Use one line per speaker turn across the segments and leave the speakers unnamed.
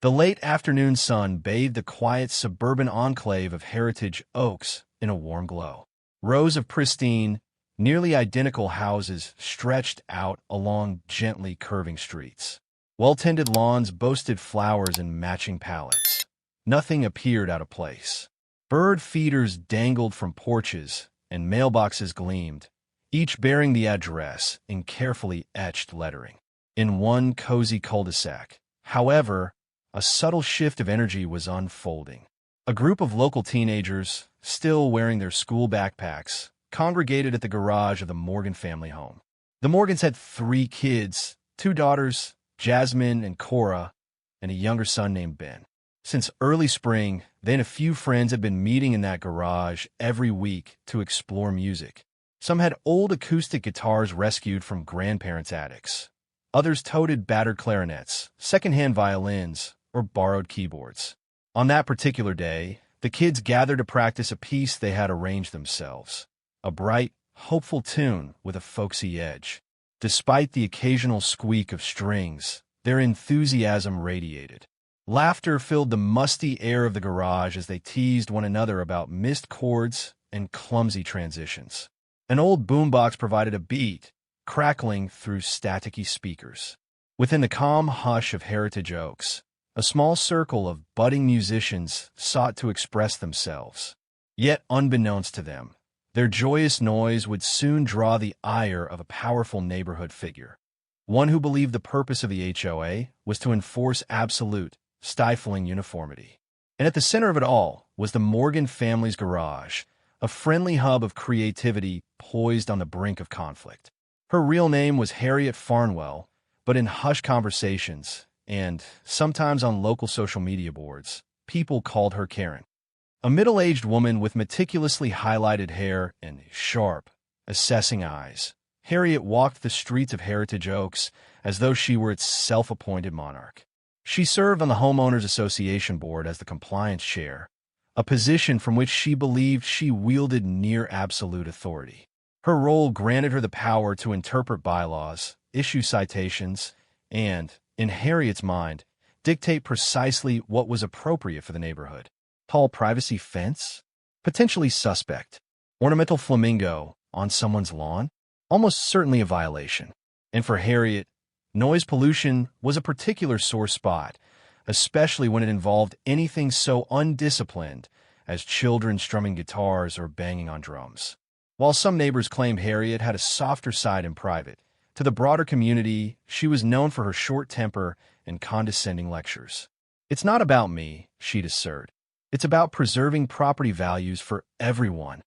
The late afternoon sun bathed the quiet suburban enclave of Heritage Oaks in a warm glow. Rows of pristine, nearly identical houses stretched out along gently curving streets. Well-tended lawns boasted flowers and matching palettes. Nothing appeared out of place. Bird feeders dangled from porches, and mailboxes gleamed, each bearing the address in carefully etched lettering. In one cozy cul-de-sac, however, a subtle shift of energy was unfolding. A group of local teenagers, still wearing their school backpacks, congregated at the garage of the Morgan family home. The Morgans had 3 kids, 2 daughters, Jasmine and Cora, and a younger son named Ben. Since early spring, they and a few friends had been meeting in that garage every week to explore music. Some had old acoustic guitars rescued from grandparents' attics. Others toted battered clarinets, secondhand violins, or borrowed keyboards. On that particular day, the kids gathered to practice a piece they had arranged themselves, a bright, hopeful tune with a folksy edge. Despite the occasional squeak of strings, their enthusiasm radiated. Laughter filled the musty air of the garage as they teased one another about missed chords and clumsy transitions. An old boombox provided a beat, crackling through staticky speakers. Within the calm hush of Heritage Oaks, a small circle of budding musicians sought to express themselves. Yet, unbeknownst to them, their joyous noise would soon draw the ire of a powerful neighborhood figure, one who believed the purpose of the HOA was to enforce absolute, stifling uniformity. And at the center of it all was the Morgan family's garage, a friendly hub of creativity poised on the brink of conflict. Her real name was Harriet Farnwell, but in hushed conversations, and sometimes on local social media boards, people called her Karen. A middle-aged woman with meticulously highlighted hair and sharp, assessing eyes, Harriet walked the streets of Heritage Oaks as though she were its self-appointed monarch. She served on the Homeowners Association board as the compliance chair, a position from which she believed she wielded near absolute authority. Her role granted her the power to interpret bylaws, issue citations, and, in Harriet's mind, dictate precisely what was appropriate for the neighborhood. Tall privacy fence? Potentially suspect. Ornamental flamingo on someone's lawn? Almost certainly a violation. And for Harriet, noise pollution was a particular sore spot, especially when it involved anything so undisciplined as children strumming guitars or banging on drums. While some neighbors claimed Harriet had a softer side in private, to the broader community, she was known for her short temper and condescending lectures. "It's not about me," she'd assert. "It's about preserving property values for everyone."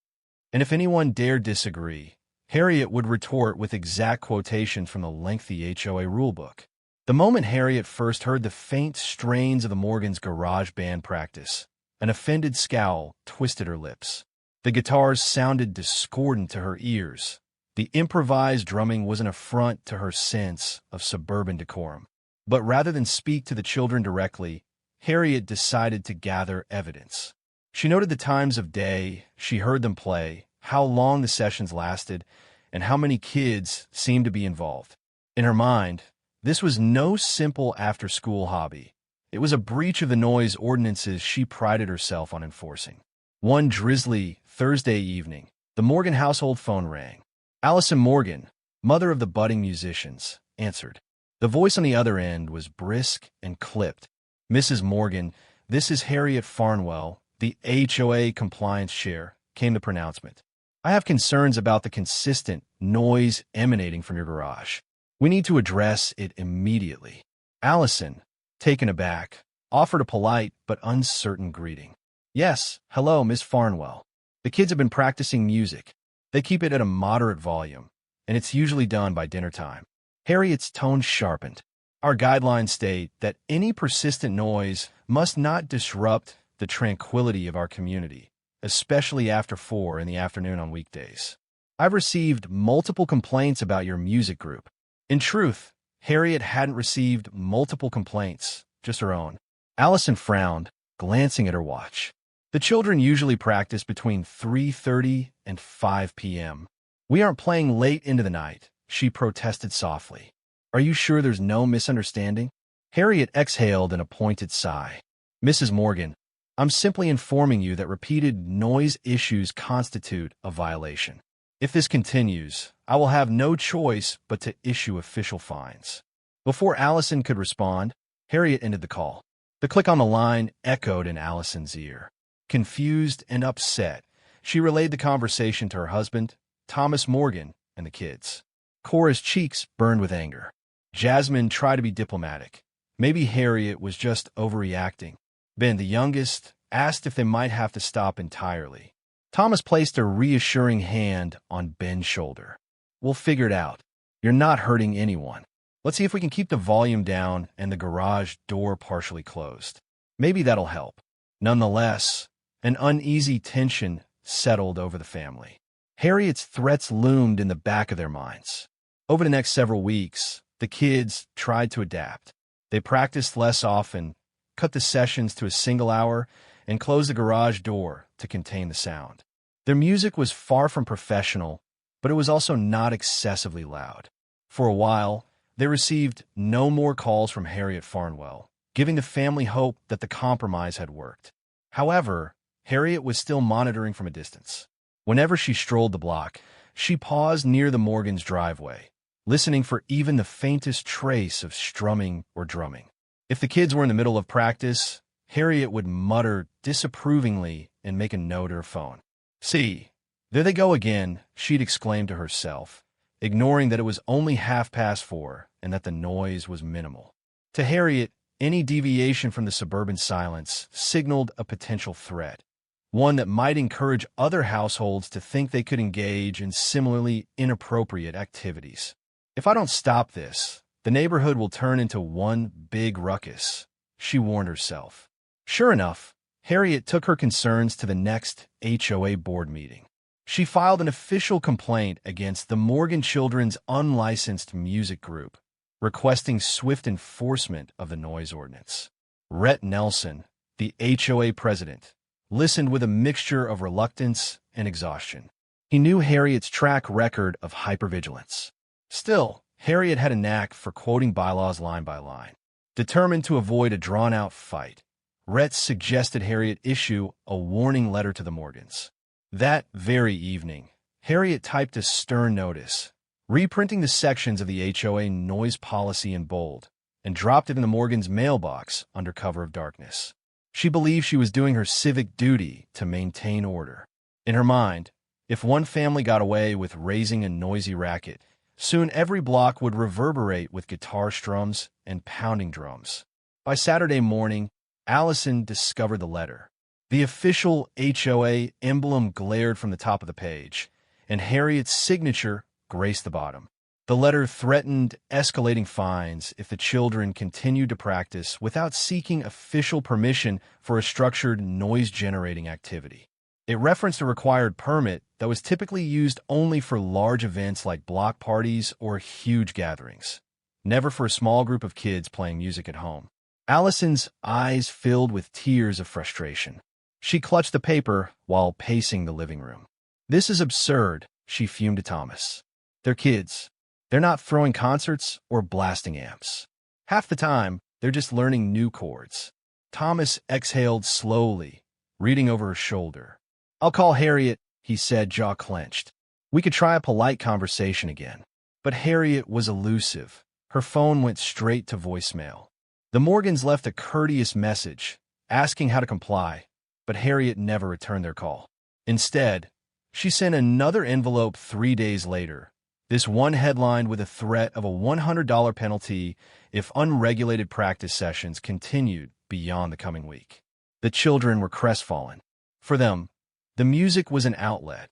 And if anyone dared disagree, Harriet would retort with exact quotations from the lengthy HOA rulebook. The moment Harriet first heard the faint strains of the Morgans' garage band practice, an offended scowl twisted her lips. The guitars sounded discordant to her ears. The improvised drumming was an affront to her sense of suburban decorum. But rather than speak to the children directly, Harriet decided to gather evidence. She noted the times of day she heard them play, how long the sessions lasted, and how many kids seemed to be involved. In her mind, this was no simple after-school hobby. It was a breach of the noise ordinances she prided herself on enforcing. One drizzly Thursday evening, the Morgan household phone rang. Allison Morgan, mother of the budding musicians, answered. The voice on the other end was brisk and clipped. "Mrs. Morgan, this is Harriet Farnwell, the HOA compliance chair," came the pronouncement. "I have concerns about the consistent noise emanating from your garage. We need to address it immediately." Allison, taken aback, offered a polite but uncertain greeting. "Yes, hello, Miss Farnwell. The kids have been practicing music. They keep it at a moderate volume, and it's usually done by dinner time." Harriet's tone sharpened. "Our guidelines state that any persistent noise must not disrupt the tranquility of our community, especially after 4 in the afternoon on weekdays. I've received multiple complaints about your music group." In truth, Harriet hadn't received multiple complaints, just her own. Allison frowned, glancing at her watch. The children usually practice between 3:30 and 5 p.m. "We aren't playing late into the night," she protested softly. "Are you sure there's no misunderstanding?" Harriet exhaled an appointed sigh. Mrs. Morgan, I'm simply informing you that repeated noise issues constitute a violation. If this continues, I will have no choice but to issue official fines. Before Allison could respond, Harriet ended the call. The click on the line echoed in Allison's ear. Confused and upset, she relayed the conversation to her husband, Thomas Morgan, and the kids. Cora's cheeks burned with anger. Jasmine tried to be diplomatic. Maybe Harriet was just overreacting. Ben, the youngest, asked if they might have to stop entirely. Thomas placed a reassuring hand on Ben's shoulder. We'll figure it out. You're not hurting anyone. Let's see if we can keep the volume down and the garage door partially closed. Maybe that'll help. Nonetheless, an uneasy tension settled over the family. Harriet's threats loomed in the back of their minds. Over the next several weeks, the kids tried to adapt. They practiced less often, cut the sessions to a single hour, and closed the garage door to contain the sound. Their music was far from professional, but it was also not excessively loud. For a while, they received no more calls from Harriet Farnwell, giving the family hope that the compromise had worked. However, Harriet was still monitoring from a distance. Whenever she strolled the block, she paused near the Morgans' driveway, listening for even the faintest trace of strumming or drumming. If the kids were in the middle of practice, Harriet would mutter disapprovingly and make a note to her phone. See, there they go again, she'd exclaim to herself, ignoring that it was only 4:30 and that the noise was minimal. To Harriet, any deviation from the suburban silence signaled a potential threat, one that might encourage other households to think they could engage in similarly inappropriate activities. If I don't stop this, the neighborhood will turn into one big ruckus, she warned herself. Sure enough, Harriet took her concerns to the next HOA board meeting. She filed an official complaint against the Morgan Children's unlicensed music group, requesting swift enforcement of the noise ordinance. Rhett Nelson, the HOA president, listened with a mixture of reluctance and exhaustion. He knew Harriet's track record of hypervigilance. Still, Harriet had a knack for quoting bylaws line by line. Determined to avoid a drawn-out fight, Rhett suggested Harriet issue a warning letter to the Morgans. That very evening, Harriet typed a stern notice, reprinting the sections of the HOA noise policy in bold, and dropped it in the Morgans' mailbox under cover of darkness. She believed she was doing her civic duty to maintain order. In her mind, if one family got away with raising a noisy racket, soon every block would reverberate with guitar strums and pounding drums. By Saturday morning, Allison discovered the letter. The official HOA emblem glared from the top of the page, and Harriet's signature graced the bottom. The letter threatened escalating fines if the children continued to practice without seeking official permission for a structured noise-generating activity. It referenced a required permit that was typically used only for large events like block parties or huge gatherings, never for a small group of kids playing music at home. Allison's eyes filled with tears of frustration. She clutched the paper while pacing the living room. This is absurd, she fumed to Thomas. They're kids. They're not throwing concerts or blasting amps. Half the time, they're just learning new chords. Thomas exhaled slowly, reading over her shoulder. I'll call Harriet, he said, jaw clenched. We could try a polite conversation again. But Harriet was elusive. Her phone went straight to voicemail. The Morgans left a courteous message, asking how to comply, but Harriet never returned their call. Instead, she sent another envelope 3 days later, this one headlined with a threat of a $100 penalty if unregulated practice sessions continued beyond the coming week. The children were crestfallen. For them, the music was an outlet,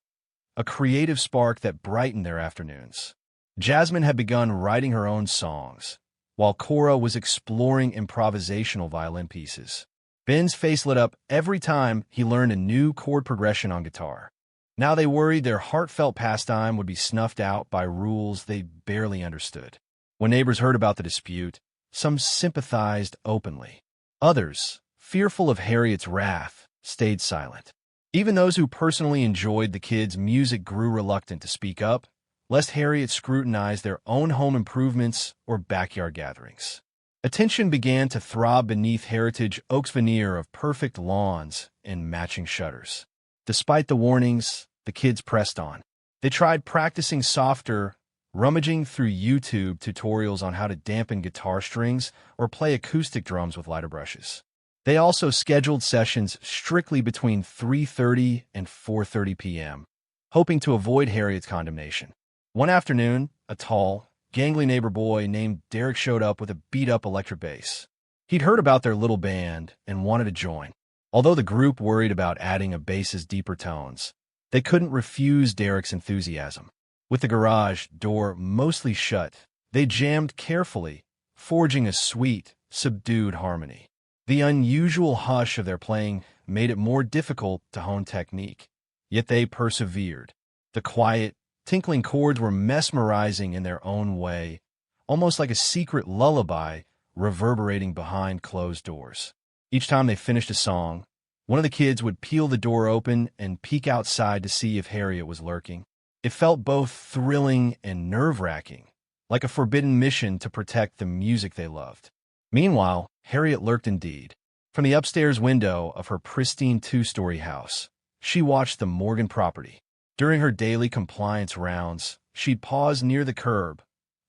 a creative spark that brightened their afternoons. Jasmine had begun writing her own songs, while Cora was exploring improvisational violin pieces. Ben's face lit up every time he learned a new chord progression on guitar. Now they worried their heartfelt pastime would be snuffed out by rules they barely understood. When neighbors heard about the dispute, some sympathized openly. Others, fearful of Harriet's wrath, stayed silent. Even those who personally enjoyed the kids' music grew reluctant to speak up, lest Harriet scrutinize their own home improvements or backyard gatherings. Attention began to throb beneath Heritage Oak's veneer of perfect lawns and matching shutters. Despite the warnings, the kids pressed on. They tried practicing softer, rummaging through YouTube tutorials on how to dampen guitar strings or play acoustic drums with lighter brushes. They also scheduled sessions strictly between 3:30 and 4:30 p.m., hoping to avoid Harriet's condemnation. One afternoon, a tall, gangly neighbor boy named Derek showed up with a beat-up electric bass. He'd heard about their little band and wanted to join. Although the group worried about adding a bass's deeper tones, they couldn't refuse Derek's enthusiasm. With the garage door mostly shut, they jammed carefully, forging a sweet, subdued harmony. The unusual hush of their playing made it more difficult to hone technique, yet they persevered. The quiet, tinkling chords were mesmerizing in their own way, almost like a secret lullaby reverberating behind closed doors. Each time they finished a song, one of the kids would peel the door open and peek outside to see if Harriet was lurking. It felt both thrilling and nerve-wracking, like a forbidden mission to protect the music they loved. Meanwhile, Harriet lurked indeed. From the upstairs window of her pristine two-story house, she watched the Morgan property. During her daily compliance rounds, she'd pause near the curb,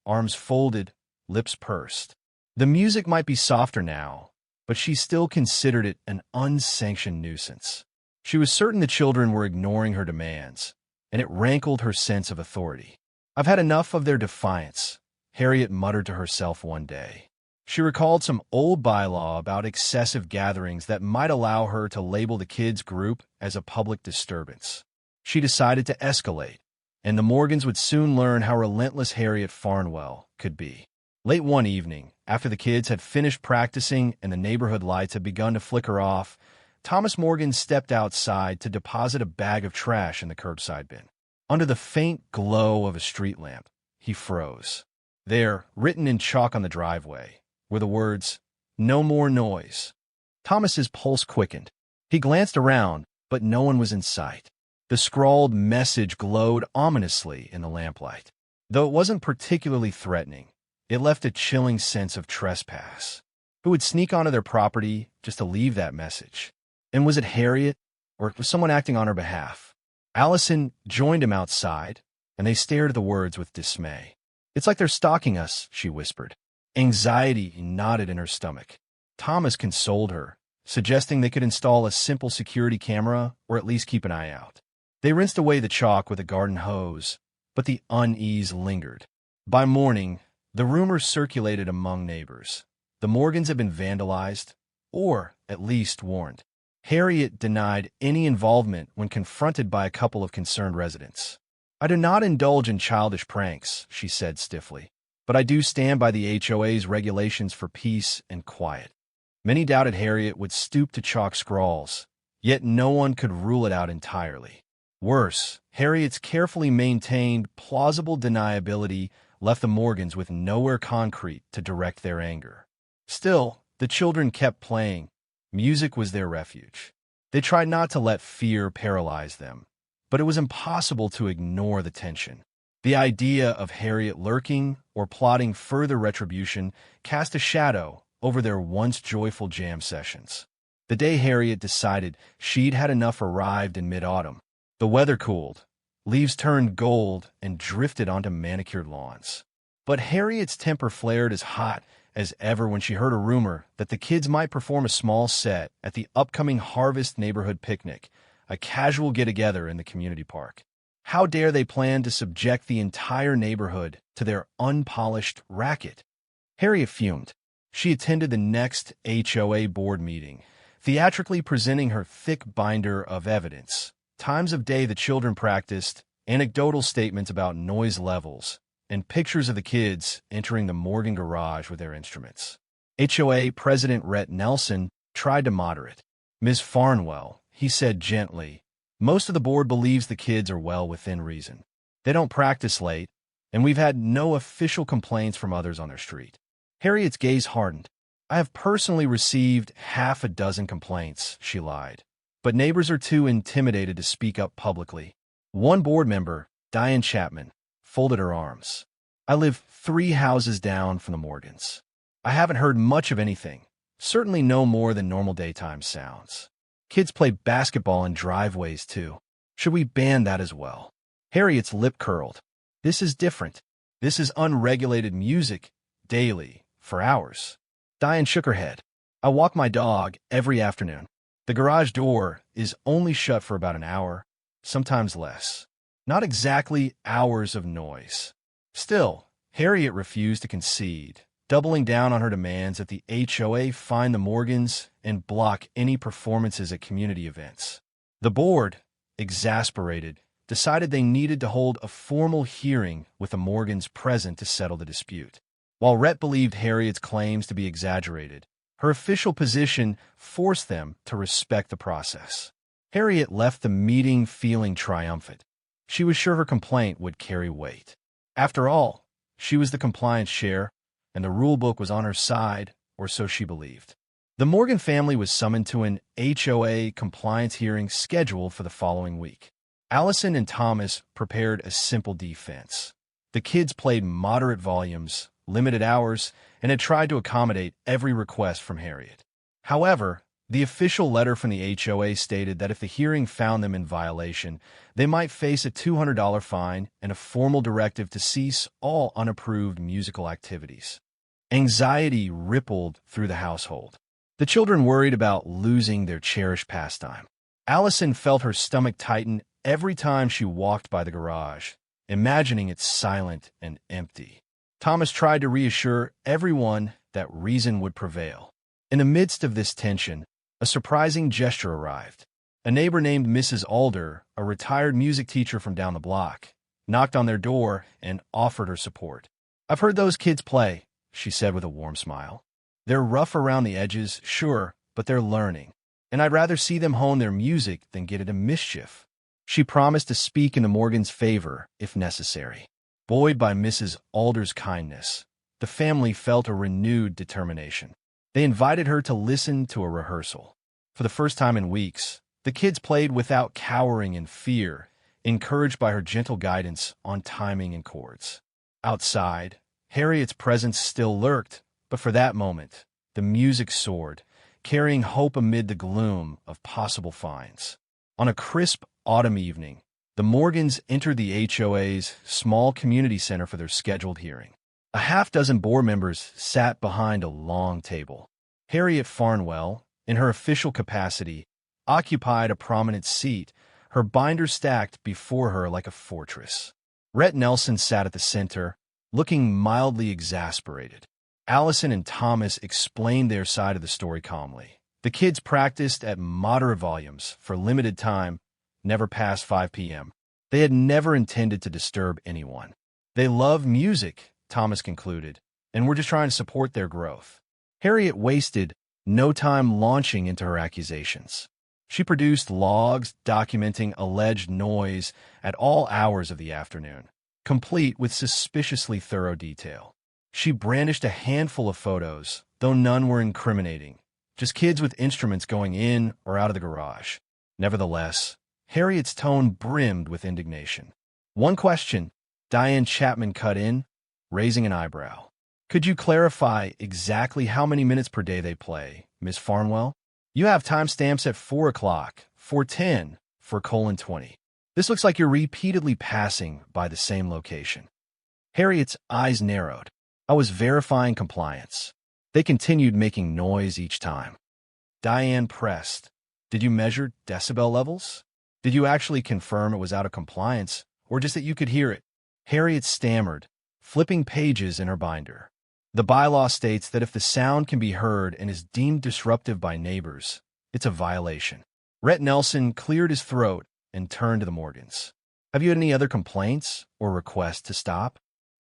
arms folded, lips pursed. The music might be softer now, but she still considered it an unsanctioned nuisance. She was certain the children were ignoring her demands, and it rankled her sense of authority. "I've had enough of their defiance," Harriet muttered to herself one day. She recalled some old bylaw about excessive gatherings that might allow her to label the kids' group as a public disturbance. She decided to escalate, and the Morgans would soon learn how relentless Harriet Farnwell could be. Late one evening, after the kids had finished practicing and the neighborhood lights had begun to flicker off, Thomas Morgan stepped outside to deposit a bag of trash in the curbside bin. Under the faint glow of a street lamp, he froze. There, written in chalk on the driveway, were the words, "No more noise." Thomas's pulse quickened. He glanced around, but no one was in sight. The scrawled message glowed ominously in the lamplight. Though it wasn't particularly threatening, it left a chilling sense of trespass. Who would sneak onto their property just to leave that message? And was it Harriet, or was someone acting on her behalf? Allison joined him outside, and they stared at the words with dismay. "It's like they're stalking us," she whispered. Anxiety knotted in her stomach. Thomas consoled her, suggesting they could install a simple security camera or at least keep an eye out. They rinsed away the chalk with a garden hose, but the unease lingered. By morning, the rumors circulated among neighbors. The Morgans had been vandalized, or at least warned. Harriet denied any involvement when confronted by a couple of concerned residents. "I do not indulge in childish pranks," she said stiffly, "but I do stand by the HOA's regulations for peace and quiet." Many doubted Harriet would stoop to chalk scrawls, yet no one could rule it out entirely. Worse, Harriet's carefully maintained, plausible deniability left the Morgans with nowhere concrete to direct their anger. Still, the children kept playing. Music was their refuge. They tried not to let fear paralyze them, but it was impossible to ignore the tension. The idea of Harriet lurking or plotting further retribution cast a shadow over their once joyful jam sessions. The day Harriet decided she'd had enough arrived in mid-autumn. The weather cooled, leaves turned gold and drifted onto manicured lawns. But Harriet's temper flared as hot as ever when she heard a rumor that the kids might perform a small set at the upcoming Harvest Neighborhood Picnic, a casual get-together in the community park. How dare they plan to subject the entire neighborhood to their unpolished racket? Harriet fumed. She attended the next HOA board meeting, theatrically presenting her thick binder of evidence, times of day the children practiced, anecdotal statements about noise levels, and pictures of the kids entering the Morgan garage with their instruments. HOA President Rhett Nelson tried to moderate. "Ms. Farnwell," he said gently, "most of the board believes the kids are well within reason. They don't practice late, and we've had no official complaints from others on their street." Harriet's gaze hardened. "I have personally received half a dozen complaints," she lied, "but neighbors are too intimidated to speak up publicly." One board member, Diane Chapman, folded her arms. "I live 3 houses down from the Morgans. I haven't heard much of anything. Certainly no more than normal daytime sounds. Kids play basketball in driveways, too. Should we ban that as well? Harriet's lip curled. This is different. This is unregulated music, daily, for hours. Diane shook her head. I walk my dog every afternoon. The garage door is only shut for about an hour, sometimes less. Not exactly hours of noise. Still, Harriet refused to concede, doubling down on her demands that the HOA fine the Morgans and block any performances at community events. The board, exasperated, decided they needed to hold a formal hearing with the Morgans present to settle the dispute. While Rhett believed Harriet's claims to be exaggerated, her official position forced them to respect the process. Harriet left the meeting feeling triumphant. She was sure her complaint would carry weight. After all, she was the compliance chair, and the rulebook was on her side, or so she believed. The Morgan family was summoned to an HOA compliance hearing scheduled for the following week. Allison and Thomas prepared a simple defense. The kids played moderate volumes, limited hours, and had tried to accommodate every request from Harriet. However, the official letter from the HOA stated that if the hearing found them in violation, they might face a $200 fine and a formal directive to cease all unapproved musical activities. Anxiety rippled through the household. The children worried about losing their cherished pastime. Allison felt her stomach tighten every time she walked by the garage, imagining it silent and empty. Thomas tried to reassure everyone that reason would prevail. In the midst of this tension, a surprising gesture arrived. A neighbor named Mrs. Alder, a retired music teacher from down the block, knocked on their door and offered her support. "I've heard those kids play," she said with a warm smile. "They're rough around the edges, sure, but they're learning, and I'd rather see them hone their music than get into mischief." She promised to speak in the Morgans' favor if necessary. Buoyed by Mrs. Alder's kindness, the family felt a renewed determination. They invited her to listen to a rehearsal. For the first time in weeks, the kids played without cowering in fear, encouraged by her gentle guidance on timing and chords. Outside, Harriet's presence still lurked, but for that moment, the music soared, carrying hope amid the gloom of possible fines. On a crisp autumn evening, the Morgans entered the HOA's small community center for their scheduled hearing. A half-dozen board members sat behind a long table. Harriet Farnwell, in her official capacity, occupied a prominent seat, her binder stacked before her like a fortress. Rhett Nelson sat at the center, looking mildly exasperated. Allison and Thomas explained their side of the story calmly. The kids practiced at moderate volumes for limited time, never past 5 p.m. They had never intended to disturb anyone. They love music, Thomas concluded, and were just trying to support their growth. Harriet wasted no time launching into her accusations. She produced logs documenting alleged noise at all hours of the afternoon, complete with suspiciously thorough detail. She brandished a handful of photos, though none were incriminating, just kids with instruments going in or out of the garage. Nevertheless, Harriet's tone brimmed with indignation. "One question," Diane Chapman cut in, raising an eyebrow. "Could you clarify exactly how many minutes per day they play, Miss Farnwell? You have timestamps at 4 o'clock, 4:10, for :20. This looks like you're repeatedly passing by the same location." Harriet's eyes narrowed. "I was verifying compliance. They continued making noise each time." Diane pressed. "Did you measure decibel levels? Did you actually confirm it was out of compliance, or just that you could hear it?" Harriet stammered, flipping pages in her binder. "The bylaw states that if the sound can be heard and is deemed disruptive by neighbors, it's a violation." Rhett Nelson cleared his throat and turned to the Morgans. "Have you had any other complaints or requests to stop?"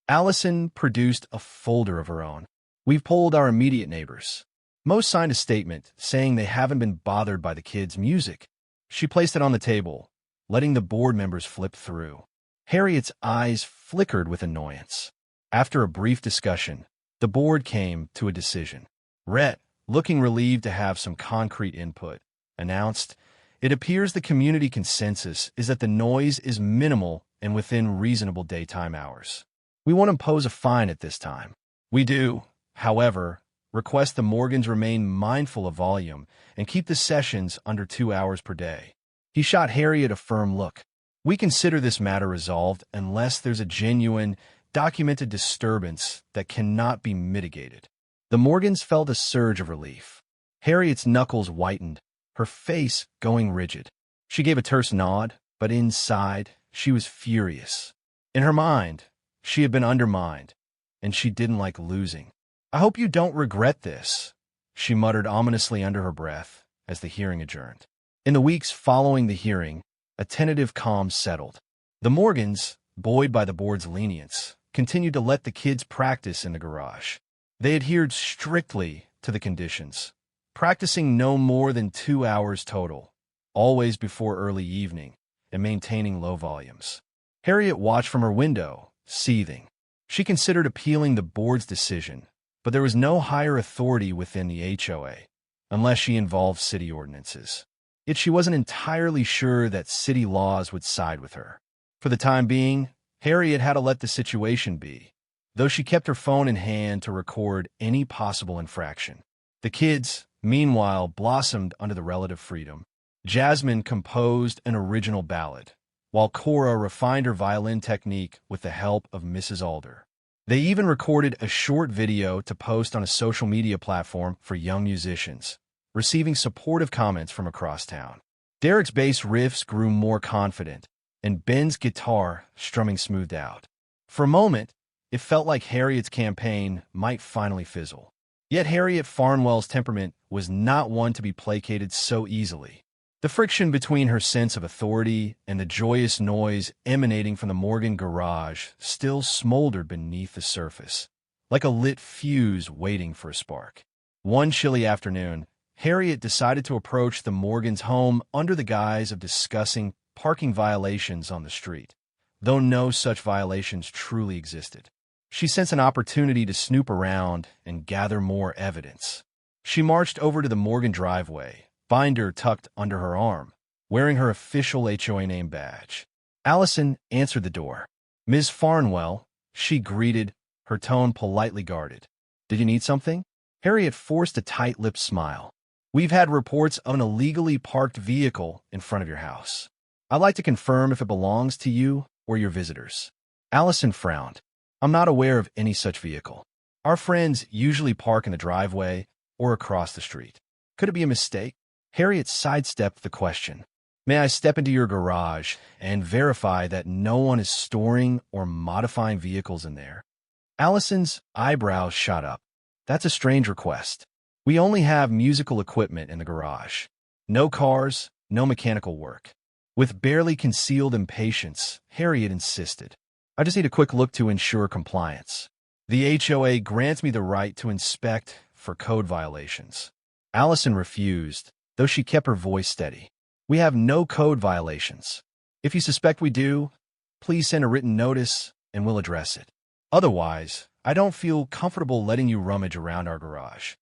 Allison produced a folder of her own. "We've polled our immediate neighbors. Most signed a statement saying they haven't been bothered by the kids' music." She placed it on the table, letting the board members flip through. Harriet's eyes flickered with annoyance. After a brief discussion, the board came to a decision. Rhett, looking relieved to have some concrete input, announced, "It appears the community consensus is that the noise is minimal and within reasonable daytime hours. We won't impose a fine at this time. We do, however, request the Morgans remain mindful of volume and keep the sessions under 2 hours per day. He shot Harriet a firm look. We consider this matter resolved unless there's a genuine, documented disturbance that cannot be mitigated. The Morgans felt a surge of relief. Harriet's knuckles whitened, her face going rigid. She gave a terse nod, but inside, she was furious. In her mind, she had been undermined, and she didn't like losing. "I hope you don't regret this," she muttered ominously under her breath as the hearing adjourned. In the weeks following the hearing, a tentative calm settled. The Morgans, buoyed by the board's lenience, continued to let the kids practice in the garage. They adhered strictly to the conditions, practicing no more than 2 hours total, always before early evening, and maintaining low volumes. Harriet watched from her window, seething. She considered appealing the board's decision, but there was no higher authority within the HOA, unless she involved city ordinances. Yet she wasn't entirely sure that city laws would side with her. For the time being, Harriet had to let the situation be, though she kept her phone in hand to record any possible infraction. The kids, meanwhile, blossomed under the relative freedom. Jasmine composed an original ballad, while Cora refined her violin technique with the help of Mrs. Alder. They even recorded a short video to post on a social media platform for young musicians, receiving supportive comments from across town. Derek's bass riffs grew more confident, and Ben's guitar strumming smoothed out. For a moment, it felt like Harriet's campaign might finally fizzle. Yet Harriet Farnwell's temperament was not one to be placated so easily. The friction between her sense of authority and the joyous noise emanating from the Morgan garage still smoldered beneath the surface, like a lit fuse waiting for a spark. One chilly afternoon, Harriet decided to approach the Morgans' home under the guise of discussing parking violations on the street, though no such violations truly existed. She sensed an opportunity to snoop around and gather more evidence. She marched over to the Morgan driveway, binder tucked under her arm, wearing her official HOA name badge. Allison answered the door. "Ms. Farnwell," she greeted, her tone politely guarded. "Did you need something?" Harriet forced a tight-lipped smile. "We've had reports of an illegally parked vehicle in front of your house. I'd like to confirm if it belongs to you or your visitors." Allison frowned. "I'm not aware of any such vehicle. Our friends usually park in the driveway or across the street. Could it be a mistake?" Harriet sidestepped the question. "May I step into your garage and verify that no one is storing or modifying vehicles in there?" Allison's eyebrows shot up. "That's a strange request. We only have musical equipment in the garage. No cars, no mechanical work." With barely concealed impatience, Harriet insisted. "I just need a quick look to ensure compliance. The HOA grants me the right to inspect for code violations." Allison refused, though she kept her voice steady. "We have no code violations. If you suspect we do, please send a written notice and we'll address it. Otherwise, I don't feel comfortable letting you rummage around our garage."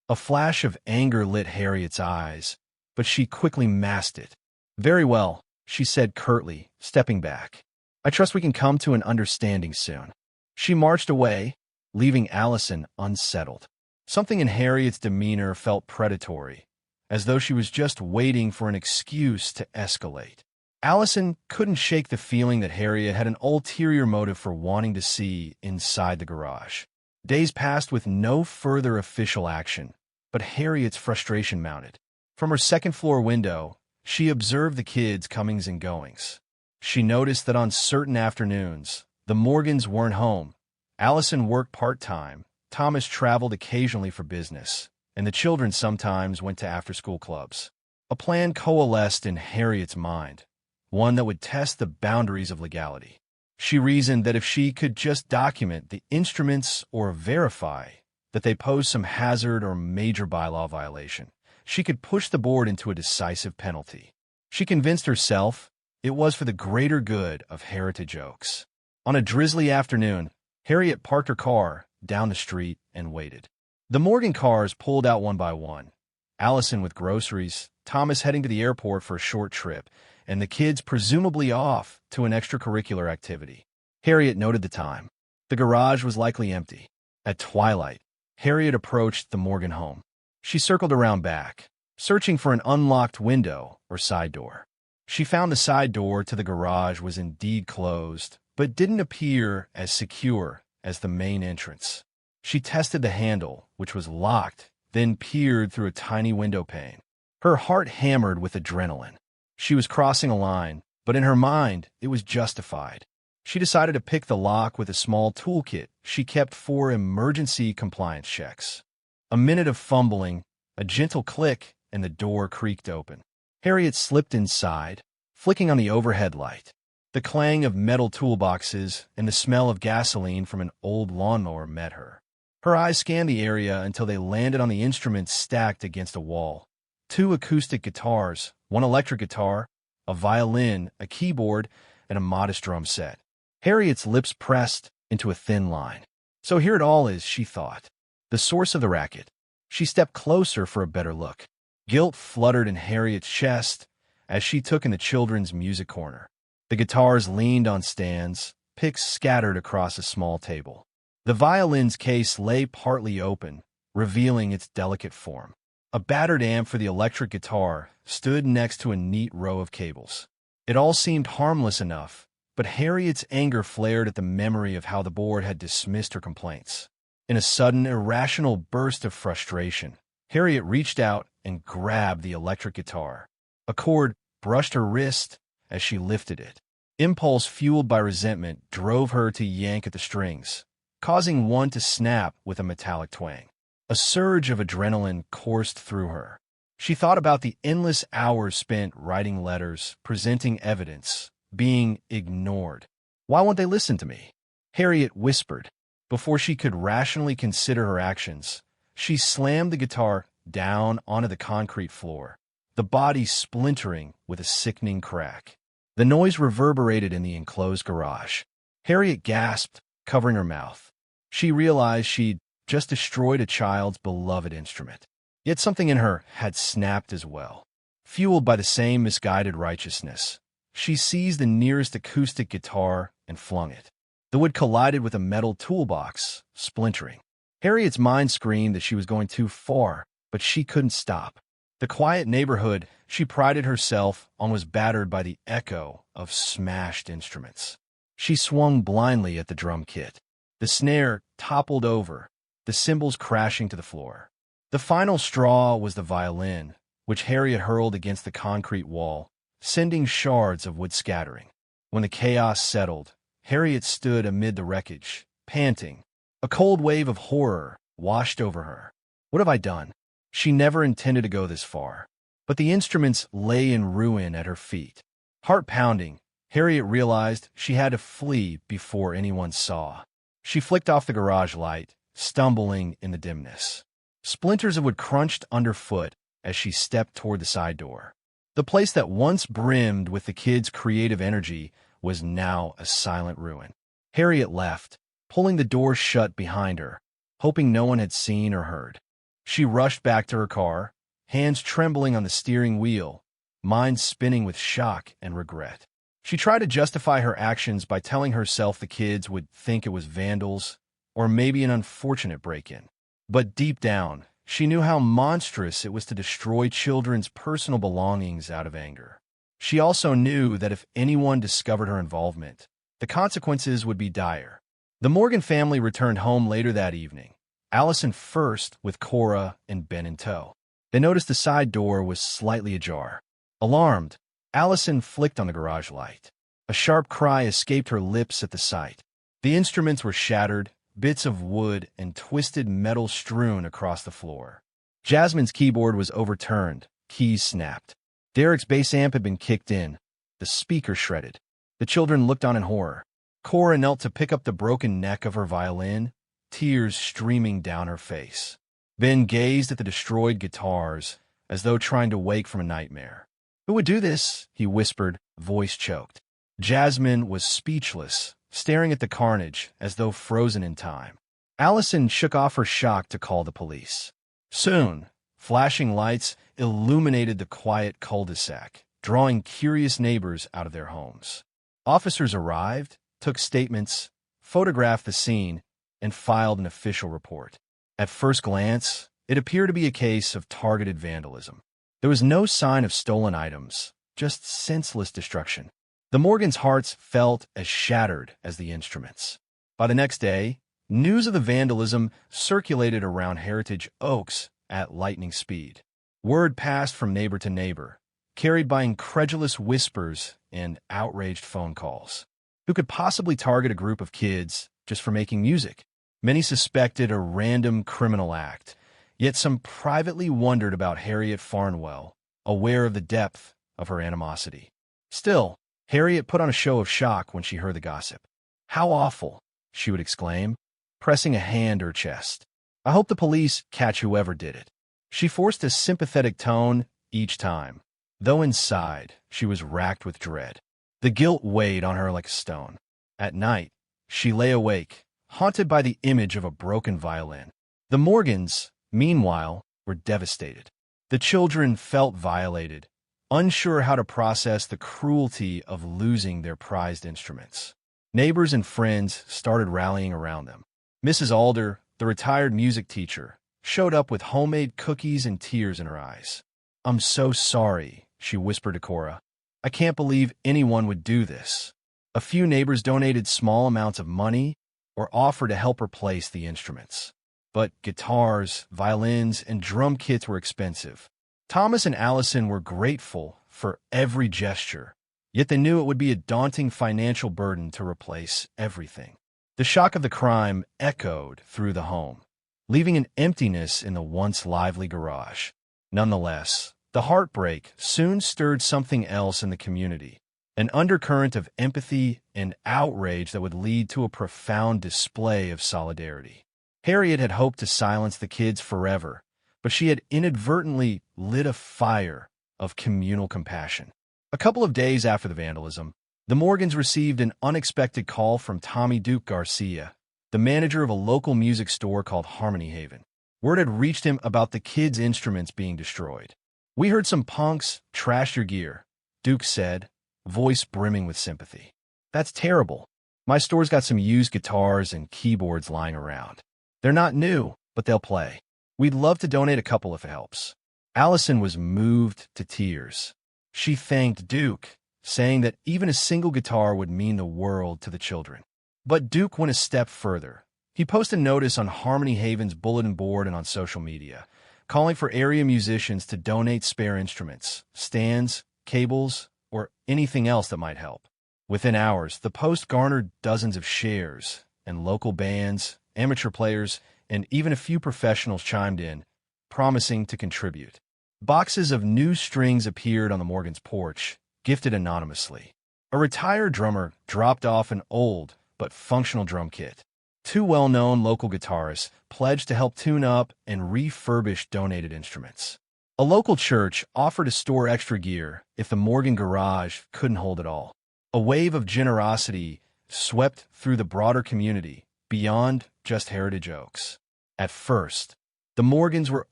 A flash of anger lit Harriet's eyes, but she quickly masked it. "Very well," she said curtly, stepping back. "I trust we can come to an understanding soon." She marched away, leaving Allison unsettled. Something in Harriet's demeanor felt predatory, as though she was just waiting for an excuse to escalate. Allison couldn't shake the feeling that Harriet had an ulterior motive for wanting to see inside the garage. Days passed with no further official action, but Harriet's frustration mounted. From her second-floor window, she observed the kids' comings and goings. She noticed that on certain afternoons, the Morgans weren't home. Allison worked part-time, Thomas traveled occasionally for business, and the children sometimes went to after-school clubs. A plan coalesced in Harriet's mind, one that would test the boundaries of legality. She reasoned that if she could just document the instruments or verify that they posed some hazard or major bylaw violation, she could push the board into a decisive penalty. She convinced herself it was for the greater good of Heritage Oaks. On a drizzly afternoon, Harriet parked her car down the street and waited. The Morgan cars pulled out one by one, Allison with groceries, Thomas heading to the airport for a short trip, and the kids presumably off to an extracurricular activity. Harriet noted the time. The garage was likely empty. At twilight, Harriet approached the Morgan home. She circled around back, searching for an unlocked window or side door. She found the side door to the garage was indeed closed, but didn't appear as secure as the main entrance. She tested the handle, which was locked, then peered through a tiny window pane. Her heart hammered with adrenaline. She was crossing a line, but in her mind, it was justified. She decided to pick the lock with a small toolkit she kept for emergency compliance checks. A minute of fumbling, a gentle click, and the door creaked open. Harriet slipped inside, flicking on the overhead light. The clang of metal toolboxes and the smell of gasoline from an old lawnmower met her. Her eyes scanned the area until they landed on the instruments stacked against a wall. 2 acoustic guitars, 1 electric guitar, a violin, a keyboard, and a modest drum set. Harriet's lips pressed into a thin line. So here it all is, she thought. The source of the racket. She stepped closer for a better look. Guilt fluttered in Harriet's chest as she took in the children's music corner. The guitars leaned on stands, picks scattered across a small table. The violin's case lay partly open, revealing its delicate form. A battered amp for the electric guitar stood next to a neat row of cables. It all seemed harmless enough, but Harriet's anger flared at the memory of how the board had dismissed her complaints. In a sudden, irrational burst of frustration, Harriet reached out and grabbed the electric guitar. A cord brushed her wrist as she lifted it. Impulse fueled by resentment drove her to yank at the strings, causing one to snap with a metallic twang. A surge of adrenaline coursed through her. She thought about the endless hours spent writing letters, presenting evidence, being ignored. Why won't they listen to me? Harriet whispered. Before she could rationally consider her actions, she slammed the guitar down onto the concrete floor, the body splintering with a sickening crack. The noise reverberated in the enclosed garage. Harriet gasped, covering her mouth. She realized she'd just destroyed a child's beloved instrument. Yet something in her had snapped as well. Fueled by the same misguided righteousness, she seized the nearest acoustic guitar and flung it. The wood collided with a metal toolbox, splintering. Harriet's mind screamed that she was going too far, but she couldn't stop. The quiet neighborhood she prided herself on was battered by the echo of smashed instruments. She swung blindly at the drum kit. The snare toppled over, the cymbals crashing to the floor. The final straw was the violin, which Harriet hurled against the concrete wall, sending shards of wood scattering. When the chaos settled, Harriet stood amid the wreckage, panting. A cold wave of horror washed over her. What have I done? She never intended to go this far. But the instruments lay in ruin at her feet. Heart pounding, Harriet realized she had to flee before anyone saw. She flicked off the garage light, stumbling in the dimness. Splinters of wood crunched underfoot as she stepped toward the side door. The place that once brimmed with the kids' creative energy was now a silent ruin. Harriet left, pulling the door shut behind her, hoping no one had seen or heard. She rushed back to her car, hands trembling on the steering wheel, mind spinning with shock and regret. She tried to justify her actions by telling herself the kids would think it was vandals, or maybe an unfortunate break-in. But deep down, she knew how monstrous it was to destroy children's personal belongings out of anger. She also knew that if anyone discovered her involvement, the consequences would be dire. The Morgan family returned home later that evening, Allison first with Cora and Ben in tow. They noticed the side door was slightly ajar. Alarmed, Allison flicked on the garage light. A sharp cry escaped her lips at the sight. The instruments were shattered, bits of wood and twisted metal strewn across the floor. Jasmine's keyboard was overturned, keys snapped. Derek's bass amp had been kicked in, the speaker shredded. The children looked on in horror. Cora knelt to pick up the broken neck of her violin, tears streaming down her face. Ben gazed at the destroyed guitars, as though trying to wake from a nightmare. "Who would do this?" he whispered, voice choked. Jasmine was speechless, staring at the carnage as though frozen in time. Allison shook off her shock to call the police. Soon, flashing lights illuminated the quiet cul-de-sac, drawing curious neighbors out of their homes. Officers arrived, took statements, photographed the scene, and filed an official report. At first glance, it appeared to be a case of targeted vandalism. There was no sign of stolen items, just senseless destruction. The Morgans' hearts felt as shattered as the instruments. By the next day, news of the vandalism circulated around Heritage Oaks at lightning speed. Word passed from neighbor to neighbor, carried by incredulous whispers and outraged phone calls. Who could possibly target a group of kids just for making music? Many suspected a random criminal act, yet some privately wondered about Harriet Farnwell, aware of the depth of her animosity. Still, Harriet put on a show of shock when she heard the gossip. "How awful," she would exclaim, pressing a hand to her chest. "I hope the police catch whoever did it." She forced a sympathetic tone each time, though inside she was racked with dread. The guilt weighed on her like a stone. At night, she lay awake, haunted by the image of a broken violin. The Morgans, meanwhile, were devastated. The children felt violated, unsure how to process the cruelty of losing their prized instruments. Neighbors and friends started rallying around them. Mrs. Alder, the retired music teacher, showed up with homemade cookies and tears in her eyes. "I'm so sorry," she whispered to Cora. "I can't believe anyone would do this." A few neighbors donated small amounts of money or offered to help replace the instruments. But guitars, violins, and drum kits were expensive. Thomas and Allison were grateful for every gesture, yet they knew it would be a daunting financial burden to replace everything. The shock of the crime echoed through the home, leaving an emptiness in the once lively garage. Nonetheless, the heartbreak soon stirred something else in the community, an undercurrent of empathy and outrage that would lead to a profound display of solidarity. Harriet had hoped to silence the kids forever, but she had inadvertently lit a fire of communal compassion. A couple of days after the vandalism, the Morgans received an unexpected call from Tommy Duke Garcia, the manager of a local music store called Harmony Haven. Word had reached him about the kids' instruments being destroyed. "We heard some punks trashed your gear," Duke said, voice brimming with sympathy. "That's terrible. My store's got some used guitars and keyboards lying around. They're not new, but they'll play. We'd love to donate a couple if it helps." Allison was moved to tears. She thanked Duke, saying that even a single guitar would mean the world to the children. But Duke went a step further. He posted notice on Harmony Haven's bulletin board and on social media, calling for area musicians to donate spare instruments, stands, cables, or anything else that might help. Within hours, the post garnered dozens of shares, and local bands, amateur players, and even a few professionals chimed in, promising to contribute. Boxes of new strings appeared on the Morgans' porch, gifted anonymously. A retired drummer dropped off an old but functional drum kit. Two well-known local guitarists pledged to help tune up and refurbish donated instruments. A local church offered to store extra gear if the Morgan garage couldn't hold it all. A wave of generosity swept through the broader community, beyond just Heritage Oaks. At first, the Morgans were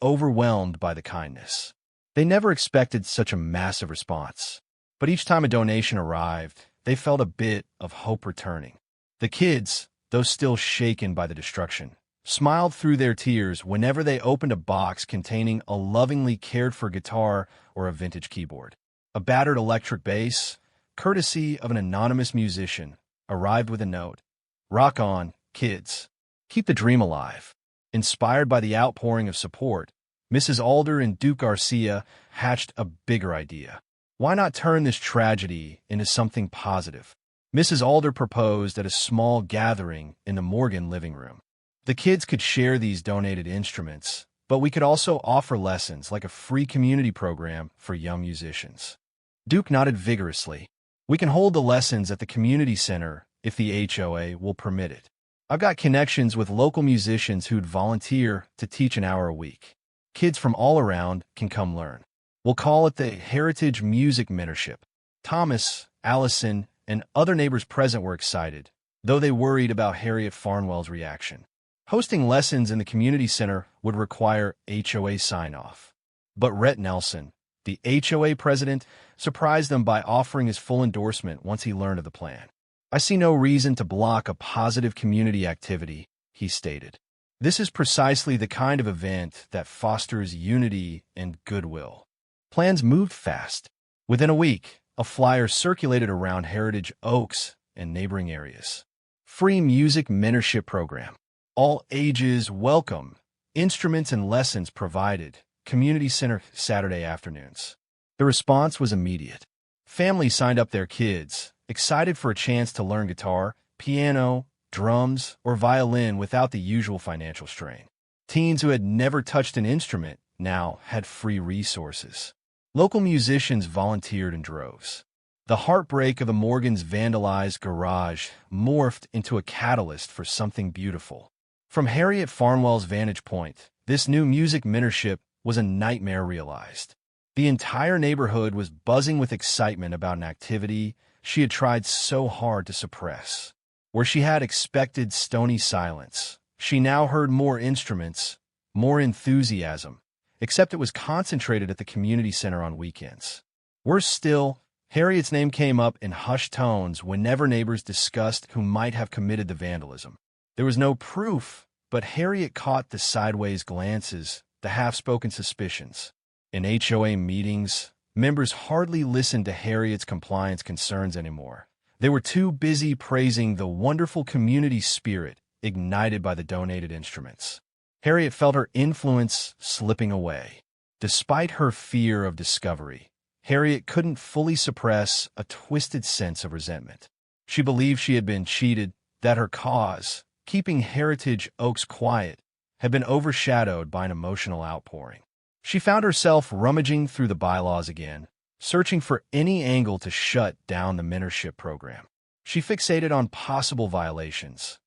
overwhelmed by the kindness. They never expected such a massive response. But each time a donation arrived, they felt a bit of hope returning. The kids, though still shaken by the destruction, smiled through their tears whenever they opened a box containing a lovingly cared-for guitar or a vintage keyboard. A battered electric bass, courtesy of an anonymous musician, arrived with a note. "Rock on, kids. Keep the dream alive." Inspired by the outpouring of support, Mrs. Alder and Duke Garcia hatched a bigger idea. Why not turn this tragedy into something positive? Mrs. Alder proposed at a small gathering in the Morgan living room. The kids could share these donated instruments, but we could also offer lessons like a free community program for young musicians. Duke nodded vigorously. "We can hold the lessons at the community center if the HOA will permit it. I've got connections with local musicians who'd volunteer to teach an hour a week. Kids from all around can come learn. We'll call it the Heritage Music Mentorship." Thomas, Allison, and other neighbors present were excited, though they worried about Harriet Farnwell's reaction. Hosting lessons in the community center would require HOA sign-off. But Rhett Nelson, the HOA president, surprised them by offering his full endorsement once he learned of the plan. "I see no reason to block a positive community activity," he stated. This is precisely the kind of event that fosters unity and goodwill. Plans moved fast. Within a week, a flyer circulated around Heritage Oaks and neighboring areas. Free music mentorship program. All ages welcome. Instruments and lessons provided. Community center Saturday afternoons. The response was immediate. Families signed up their kids, excited for a chance to learn guitar, piano, drums, or violin without the usual financial strain. Teens who had never touched an instrument now had free resources. Local musicians volunteered in droves. The heartbreak of the Morgans' vandalized garage morphed into a catalyst for something beautiful. From Harriet Farnwell's vantage point, this new music mentorship was a nightmare realized. The entire neighborhood was buzzing with excitement about an activity she had tried so hard to suppress. Where she had expected stony silence, she now heard more instruments, more enthusiasm, except it was concentrated at the community center on weekends. Worse still, Harriet's name came up in hushed tones whenever neighbors discussed who might have committed the vandalism. There was no proof, but Harriet caught the sideways glances, the half-spoken suspicions. In HOA meetings, members hardly listened to Harriet's compliance concerns anymore. They were too busy praising the wonderful community spirit ignited by the donated instruments. Harriet felt her influence slipping away. Despite her fear of discovery, Harriet couldn't fully suppress a twisted sense of resentment. She believed she had been cheated, that her cause, keeping Heritage Oaks quiet, had been overshadowed by an emotional outpouring. She found herself rummaging through the bylaws again, searching for any angle to shut down the mentorship program. She fixated on possible violations.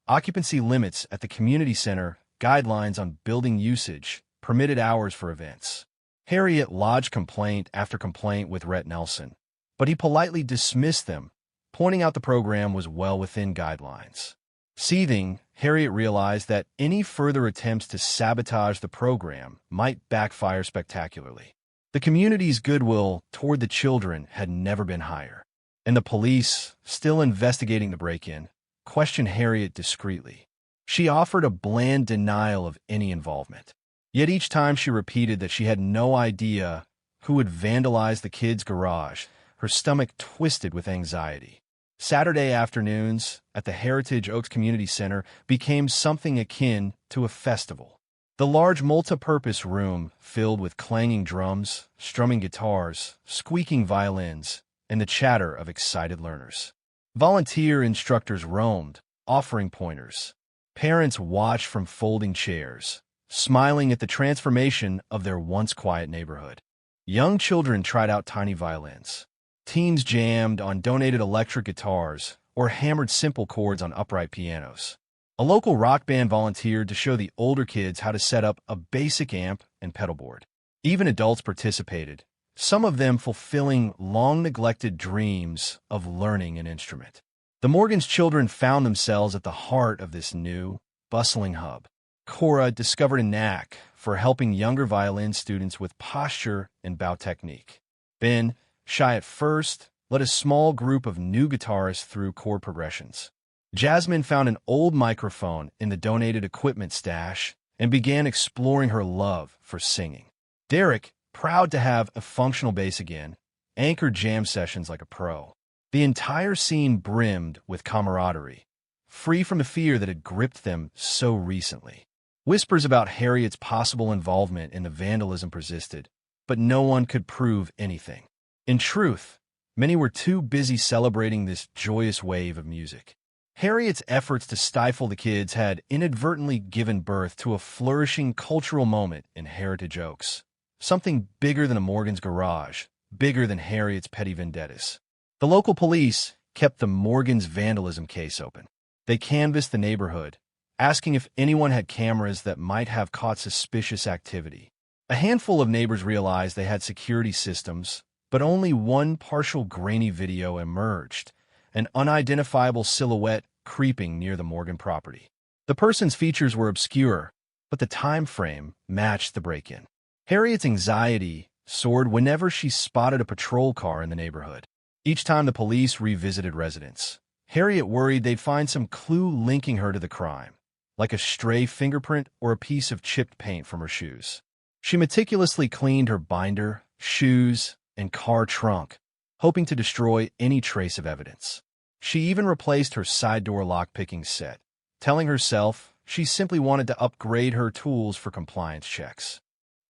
Occupancy limits at the community center, guidelines on building usage, permitted hours for events. Harriet lodged complaint after complaint with Rhett Nelson, but he politely dismissed them, pointing out the program was well within guidelines. Seething, Harriet realized that any further attempts to sabotage the program might backfire spectacularly. The community's goodwill toward the children had never been higher, and the police, still investigating the break-in, questioned Harriet discreetly. She offered a bland denial of any involvement. Yet each time she repeated that she had no idea who had vandalized the kids' garage, her stomach twisted with anxiety. Saturday afternoons at the Heritage Oaks Community Center became something akin to a festival. The large multi-purpose room filled with clanging drums, strumming guitars, squeaking violins, and the chatter of excited learners. Volunteer instructors roamed, offering pointers. Parents watched from folding chairs, smiling at the transformation of their once quiet neighborhood. Young children tried out tiny violins. Teens jammed on donated electric guitars or hammered simple chords on upright pianos. A local rock band volunteered to show the older kids how to set up a basic amp and pedal board. Even adults participated, some of them fulfilling long-neglected dreams of learning an instrument. The Morgans' children found themselves at the heart of this new, bustling hub. Cora discovered a knack for helping younger violin students with posture and bow technique. Ben, shy at first, led a small group of new guitarists through chord progressions. Jasmine found an old microphone in the donated equipment stash and began exploring her love for singing. Derek, proud to have a functional bass again, anchored jam sessions like a pro. The entire scene brimmed with camaraderie, free from the fear that had gripped them so recently. Whispers about Harriet's possible involvement in the vandalism persisted, but no one could prove anything. In truth, many were too busy celebrating this joyous wave of music. Harriet's efforts to stifle the kids had inadvertently given birth to a flourishing cultural moment in Heritage Oaks, something bigger than a Morgan's garage, bigger than Harriet's petty vendettas. The local police kept the Morgan's vandalism case open. They canvassed the neighborhood, asking if anyone had cameras that might have caught suspicious activity. A handful of neighbors realized they had security systems, but only one partial grainy video emerged, an unidentifiable silhouette creeping near the Morgan property. The person's features were obscure, but the time frame matched the break-in. Harriet's anxiety soared whenever she spotted a patrol car in the neighborhood. Each time the police revisited residents, Harriet worried they'd find some clue linking her to the crime. like a stray fingerprint or a piece of chipped paint from her shoes. She meticulously cleaned her binder, shoes, and car trunk, hoping to destroy any trace of evidence. She even replaced her side door lock-picking set, telling herself she simply wanted to upgrade her tools for compliance checks.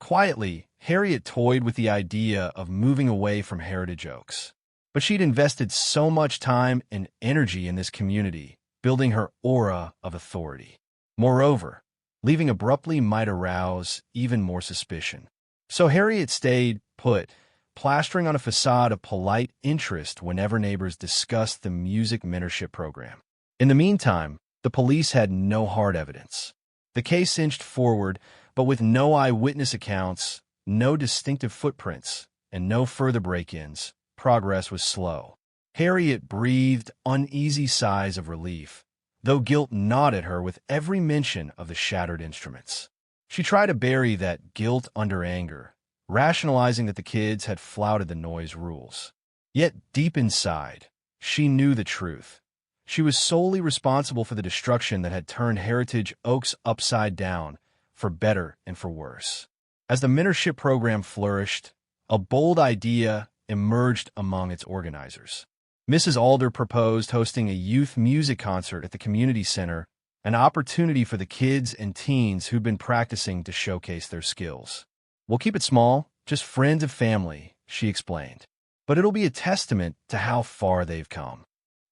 Quietly, Harriet toyed with the idea of moving away from Heritage Oaks. But she'd invested so much time and energy in this community, building her aura of authority. Moreover, leaving abruptly might arouse even more suspicion. So Harriet stayed put, plastering on a facade of polite interest whenever neighbors discussed the music mentorship program. In the meantime, the police had no hard evidence. The case inched forward, but with no eyewitness accounts, no distinctive footprints, and no further break-ins, progress was slow. Harriet breathed uneasy sighs of relief, though guilt gnawed at her with every mention of the shattered instruments. She tried to bury that guilt under anger, rationalizing that the kids had flouted the noise rules. Yet deep inside, she knew the truth. She was solely responsible for the destruction that had turned Heritage Oaks upside down, for better and for worse. As the mentorship program flourished, a bold idea emerged among its organizers. Mrs. Alder proposed hosting a youth music concert at the community center, an opportunity for the kids and teens who'd been practicing to showcase their skills. "We'll keep it small, just friends and family," she explained. "But it'll be a testament to how far they've come."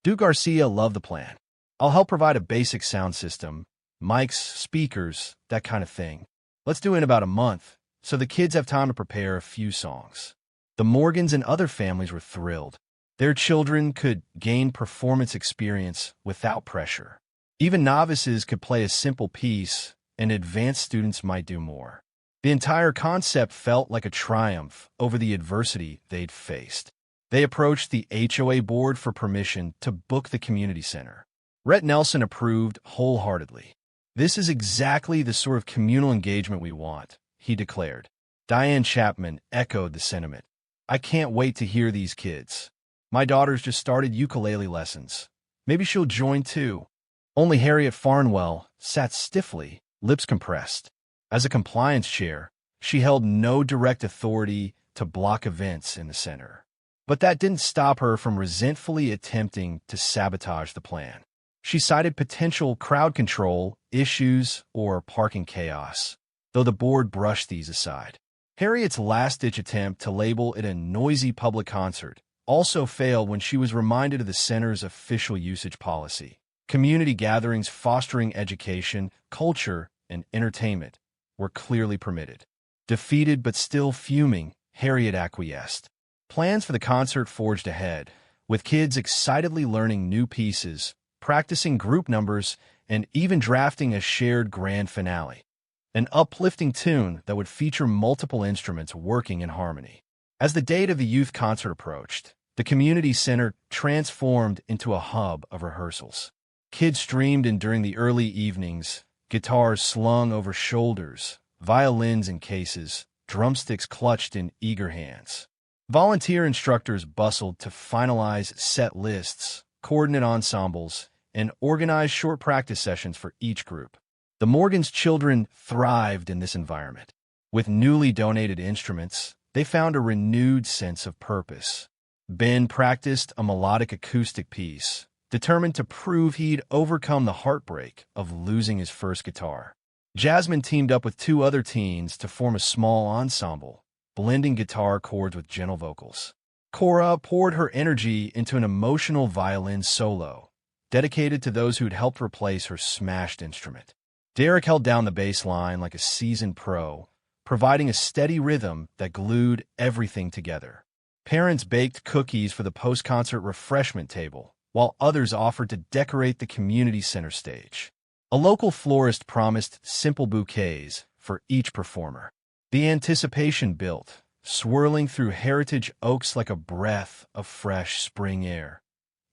Duke Garcia loved the plan. "I'll help provide a basic sound system, mics, speakers, that kind of thing. Let's do it in about a month, so the kids have time to prepare a few songs." The Morgans and other families were thrilled. Their children could gain performance experience without pressure. Even novices could play a simple piece, and advanced students might do more. The entire concept felt like a triumph over the adversity they'd faced. They approached the HOA board for permission to book the community center. Rhett Nelson approved wholeheartedly. "This is exactly the sort of communal engagement we want," he declared. Diane Chapman echoed the sentiment. "I can't wait to hear these kids. My daughter's just started ukulele lessons. Maybe she'll join too." Only Harriet Farnwell sat stiffly, lips compressed. As a compliance chair, she held no direct authority to block events in the center. But that didn't stop her from resentfully attempting to sabotage the plan. She cited potential crowd control issues or parking chaos, though the board brushed these aside. Harriet's last-ditch attempt to label it a noisy public concert also failed when she was reminded of the center's official usage policy. Community gatherings fostering education, culture, and entertainment were clearly permitted. Defeated but still fuming, Harriet acquiesced. Plans for the concert forged ahead, with kids excitedly learning new pieces, practicing group numbers, and even drafting a shared grand finale. An uplifting tune that would feature multiple instruments working in harmony. As the date of the youth concert approached, the community center transformed into a hub of rehearsals. Kids streamed in during the early evenings, guitars slung over shoulders, violins in cases, drumsticks clutched in eager hands. Volunteer instructors bustled to finalize set lists, coordinate ensembles, and organize short practice sessions for each group. The Morgans' children thrived in this environment. With newly donated instruments, they found a renewed sense of purpose. Ben practiced a melodic acoustic piece, determined to prove he'd overcome the heartbreak of losing his first guitar. Jasmine teamed up with two other teens to form a small ensemble, blending guitar chords with gentle vocals. Cora poured her energy into an emotional violin solo, dedicated to those who'd helped replace her smashed instrument. Derek held down the bass line like a seasoned pro, providing a steady rhythm that glued everything together. Parents baked cookies for the post-concert refreshment table, while others offered to decorate the community center stage. A local florist promised simple bouquets for each performer. The anticipation built, swirling through Heritage Oaks like a breath of fresh spring air,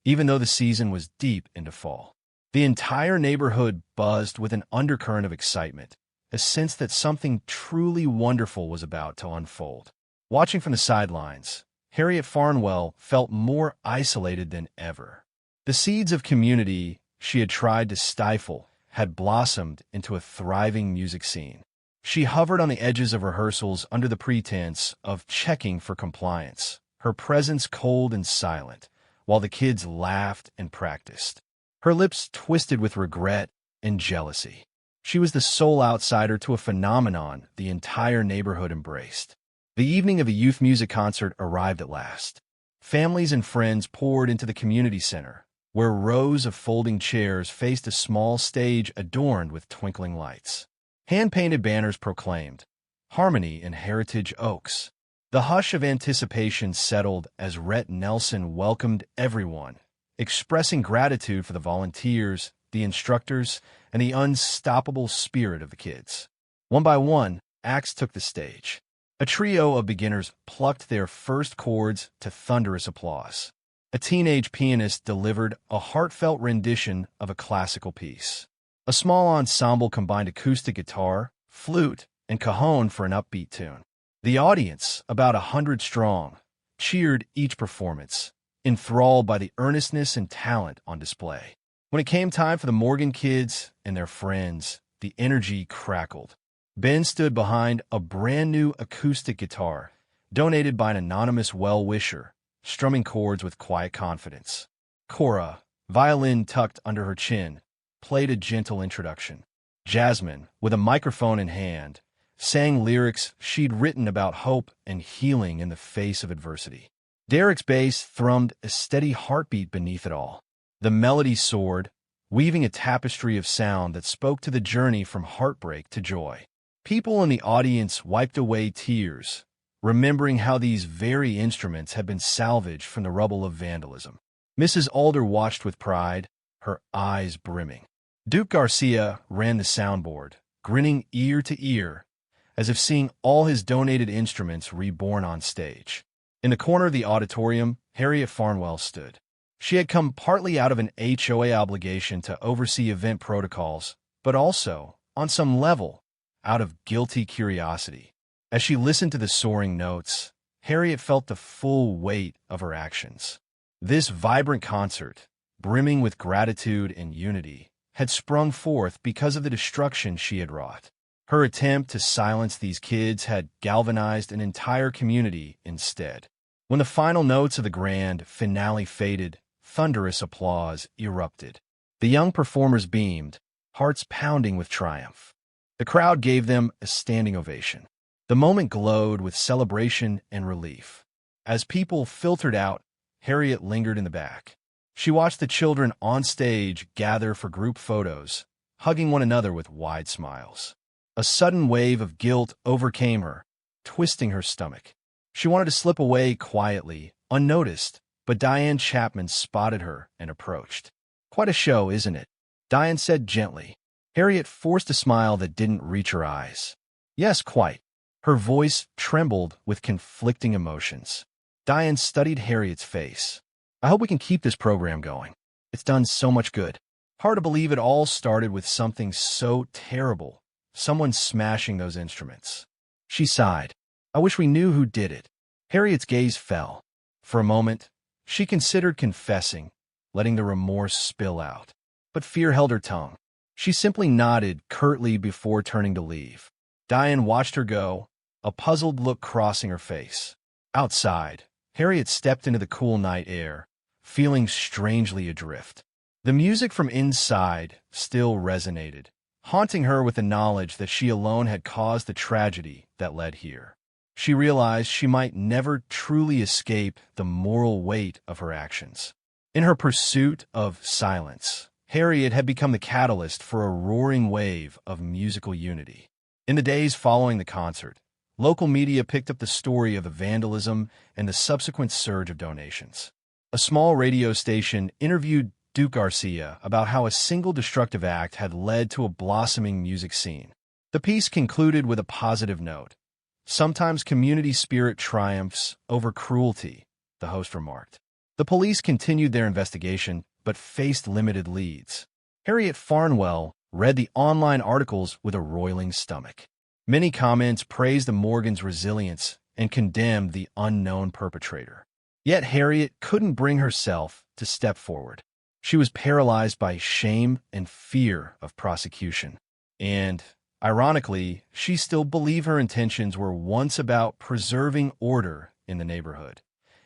even though the season was deep into fall. The entire neighborhood buzzed with an undercurrent of excitement, a sense that something truly wonderful was about to unfold. Watching from the sidelines, Harriet Farnwell felt more isolated than ever. The seeds of community she had tried to stifle had blossomed into a thriving music scene. She hovered on the edges of rehearsals under the pretense of checking for compliance, her presence cold and silent, while the kids laughed and practiced. Her lips twisted with regret and jealousy. She was the sole outsider to a phenomenon the entire neighborhood embraced. The evening of a youth music concert arrived at last. Families and friends poured into the community center, where rows of folding chairs faced a small stage adorned with twinkling lights. Hand-painted banners proclaimed, "Harmony in Heritage Oaks." The hush of anticipation settled as Rhett Nelson welcomed everyone, expressing gratitude for the volunteers, the instructors, and the unstoppable spirit of the kids. One by one, acts took the stage. A trio of beginners plucked their first chords to thunderous applause. A teenage pianist delivered a heartfelt rendition of a classical piece. A small ensemble combined acoustic guitar, flute, and cajon for an upbeat tune. The audience, about 100 strong, cheered each performance, enthralled by the earnestness and talent on display. When it came time for the Morgan kids and their friends, the energy crackled. Ben stood behind a brand-new acoustic guitar, donated by an anonymous well-wisher, strumming chords with quiet confidence. Cora, violin tucked under her chin, played a gentle introduction. Jasmine, with a microphone in hand, sang lyrics she'd written about hope and healing in the face of adversity. Derek's bass thrummed a steady heartbeat beneath it all. The melody soared, weaving a tapestry of sound that spoke to the journey from heartbreak to joy. People in the audience wiped away tears, remembering how these very instruments had been salvaged from the rubble of vandalism. Mrs. Alder watched with pride, her eyes brimming. Duke Garcia ran the soundboard, grinning ear to ear, as if seeing all his donated instruments reborn on stage. In the corner of the auditorium, Harriet Farnwell stood. She had come partly out of an HOA obligation to oversee event protocols, but also, on some level, out of guilty curiosity. As she listened to the soaring notes, Harriet felt the full weight of her actions. This vibrant concert, brimming with gratitude and unity, had sprung forth because of the destruction she had wrought. Her attempt to silence these kids had galvanized an entire community instead. When the final notes of the grand finale faded, thunderous applause erupted. The young performers beamed, hearts pounding with triumph. The crowd gave them a standing ovation. The moment glowed with celebration and relief. As people filtered out, Harriet lingered in the back. She watched the children on stage gather for group photos, hugging one another with wide smiles. A sudden wave of guilt overcame her, twisting her stomach. She wanted to slip away quietly, unnoticed, but Diane Chapman spotted her and approached. "Quite a show, isn't it?" Diane said gently. Harriet forced a smile that didn't reach her eyes. "Yes, quite." Her voice trembled with conflicting emotions. Diane studied Harriet's face. "I hope we can keep this program going. It's done so much good." Hard to believe it all started with something so terrible, someone smashing those instruments. She sighed. "I wish we knew who did it." Harriet's gaze fell. For a moment, she considered confessing, letting the remorse spill out. But fear held her tongue. She simply nodded curtly before turning to leave. Diane watched her go, a puzzled look crossing her face. Outside, Harriet stepped into the cool night air, feeling strangely adrift. The music from inside still resonated, haunting her with the knowledge that she alone had caused the tragedy that led here. She realized she might never truly escape the moral weight of her actions. In her pursuit of silence, Harriet had become the catalyst for a roaring wave of musical unity. In the days following the concert, local media picked up the story of the vandalism and the subsequent surge of donations. A small radio station interviewed Duke Garcia about how a single destructive act had led to a blossoming music scene. The piece concluded with a positive note. "Sometimes community spirit triumphs over cruelty," the host remarked. The police continued their investigation, but faced limited leads. Harriet Farnwell read the online articles with a roiling stomach. Many comments praised the Morgans' resilience and condemned the unknown perpetrator. Yet Harriet couldn't bring herself to step forward. She was paralyzed by shame and fear of prosecution. And, ironically, she still believed her intentions were once about preserving order in the neighborhood,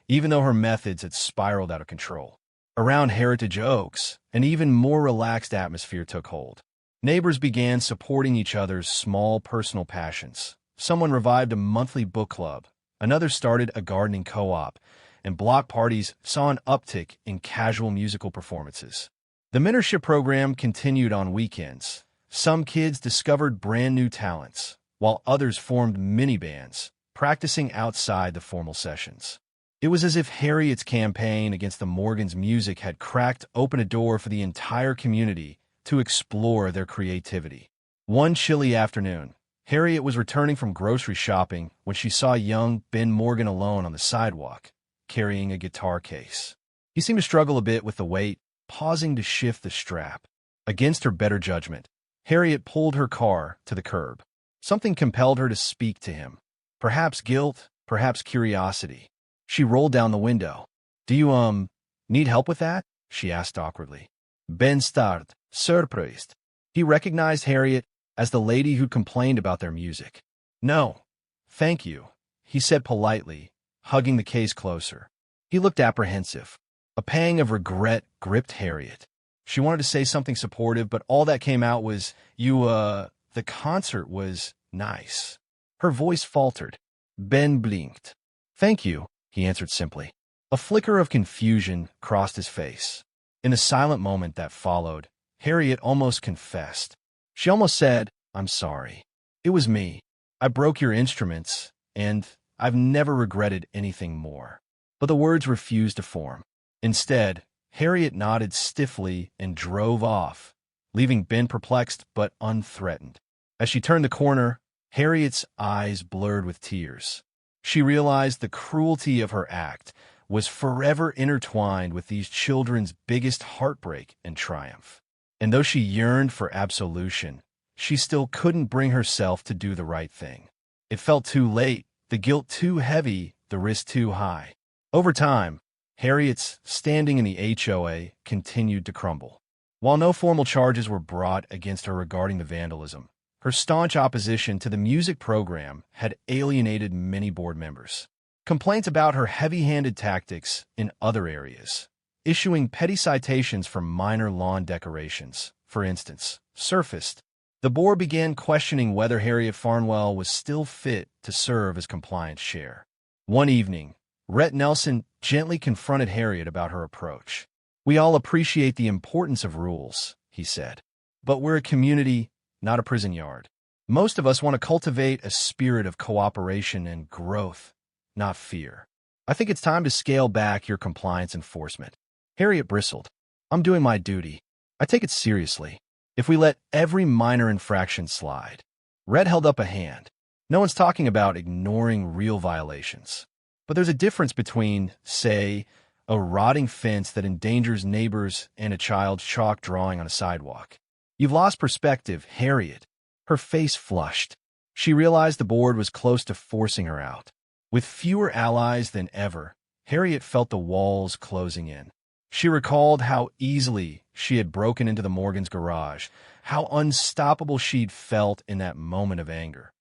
even though her methods had spiraled out of control. Around Heritage Oaks, an even more relaxed atmosphere took hold. Neighbors began supporting each other's small personal passions. Someone revived a monthly book club, another started a gardening co-op, and block parties saw an uptick in casual musical performances. The mentorship program continued on weekends. Some kids discovered brand new talents, while others formed mini-bands, practicing outside the formal sessions. It was as if Harriet's campaign against the Morgans' music had cracked open a door for the entire community to explore their creativity. One chilly afternoon, Harriet was returning from grocery shopping when she saw young Ben Morgan alone on the sidewalk, carrying a guitar case. He seemed to struggle a bit with the weight, pausing to shift the strap. Against her better judgment, Harriet pulled her car to the curb. Something compelled her to speak to him. Perhaps guilt, perhaps curiosity. She rolled down the window. "Do you, need help with that?" she asked awkwardly. Ben stared, surprised. He recognized Harriet as the lady who'd complained about their music. "No, thank you," he said politely, hugging the case closer. He looked apprehensive. A pang of regret gripped Harriet. She wanted to say something supportive, but all that came out was, the concert was nice." Her voice faltered. Ben blinked. "Thank you," he answered simply. A flicker of confusion crossed his face. In the silent moment that followed, Harriet almost confessed. She almost said, "I'm sorry. It was me. I broke your instruments, and I've never regretted anything more." But the words refused to form. Instead, Harriet nodded stiffly and drove off, leaving Ben perplexed but unthreatened. As she turned the corner, Harriet's eyes blurred with tears. She realized the cruelty of her act was forever intertwined with these children's biggest heartbreak and triumph. And though she yearned for absolution, she still couldn't bring herself to do the right thing. It felt too late, the guilt too heavy, the risk too high. Over time, Harriet's standing in the HOA continued to crumble. While no formal charges were brought against her regarding the vandalism, her staunch opposition to the music program had alienated many board members. Complaints about her heavy-handed tactics in other areas, issuing petty citations for minor lawn decorations, for instance, surfaced. The board began questioning whether Harriet Farnwell was still fit to serve as compliance chair. One evening, Rhett Nelson gently confronted Harriet about her approach. "We all appreciate the importance of rules," he said. "But we're a community, not a prison yard. Most of us want to cultivate a spirit of cooperation and growth, not fear. I think it's time to scale back your compliance enforcement." Harriet bristled. "I'm doing my duty. I take it seriously. If we let every minor infraction slide." Red held up a hand. "No one's talking about ignoring real violations. But there's a difference between, say, a rotting fence that endangers neighbors and a child's chalk drawing on a sidewalk. You've lost perspective, Harriet." Her face flushed. She realized the board was close to forcing her out. With fewer allies than ever, Harriet felt the walls closing in. She recalled how easily she had broken into the Morgans' garage, how unstoppable she'd felt in that moment of anger,